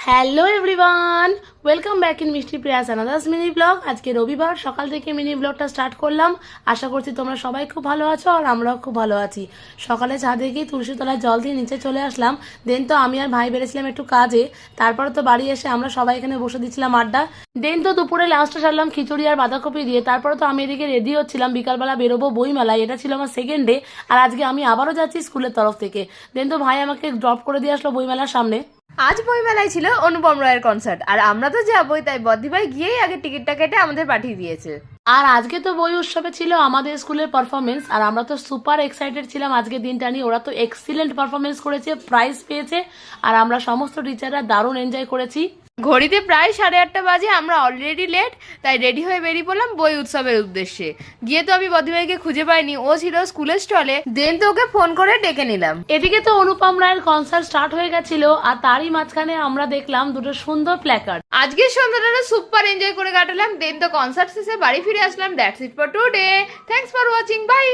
Hello everyone, welcome back in মিষ্টি Prius আনাদাস mini blog. আজকে রবিবার সকাল থেকে মিনি ব্লগটা স্টার্ট করলাম। আশা করছি তোমরা সবাই খুব ভালো আছো আর আমরাও খুব ভালো আছি। সকালে ছাদে গিয়ে তুলসী তলায় জল দিয়ে নিচে চলে আসলাম। দেন তো আমি আর ভাই বেরিয়েছিলাম একটু কাজে। তারপরে তো বাড়ি এসে আমরা সবাই এখানে বসে দিচ্ছিলাম আড্ডা। দেন তো দুপুরে লাঞ্চটা সারলাম খিচুড়ি আর বাঁধাকপি দিয়ে। তারপরে তো আমি এদিকে রেডি হচ্ছিলাম, বিকালবেলা বেরোবো বইমেলায়। এটা ছিল আমার সেকেন্ড ডে, আর আজকে আমি আবারও যাচ্ছি স্কুলের তরফ থেকে। দেন তো ভাই আমাকে ড্রপ করে দিয়ে আসলো বইমেলার সামনে। আজ বইমেলায় ছিল অনুপম রায়ের কনসার্ট, আর আমরা তো যাবোই, তাই বদ্দিভাই গিয়েই আগে টিকিটটা কেটে আমাদের পাঠিয়ে দিয়েছে। আর আজকে তো বই উৎসবে ছিল আমাদের স্কুলের পারফরমেন্স, আর আমরা তো সুপার এক্সাইটেড ছিলাম আজকে দিনটা নিয়ে। ওরা তো এক্সিলেন্ট পারফরমেন্স করেছে, প্রাইজ পেয়েছে, আর আমরা সমস্ত টিচাররা দারুণ এনজয় করেছি। ঘড়িতে প্রায় 8:30 বাজে, আমরা অলরেডি লেট, তাই রেডি হয়ে বেরিয়ে পড়লাম বই উৎসবের উদ্দেশ্যে। গিয়ে তো আমি বদ্দিভাইকে খুঁজে পাইনি, ও ছিল স্কুলের স্টলে। দেন তো ওকে ফোন করে ডেকে নিলাম। এদিকে তো অনুপম রায়ের কনসার্ট স্টার্ট হয়ে গেছিল, আর তারই মাঝখানে আমরা দেখলাম দুটো সুন্দর প্ল্যাকার্ড। আজকের সন্ধ্যাটা সুপার এনজয় করে কাটালাম। দেন তো কনসার্ট শেষে বাড়ি ফিরে আসলাম। That's it for today. Thanks for watching, by.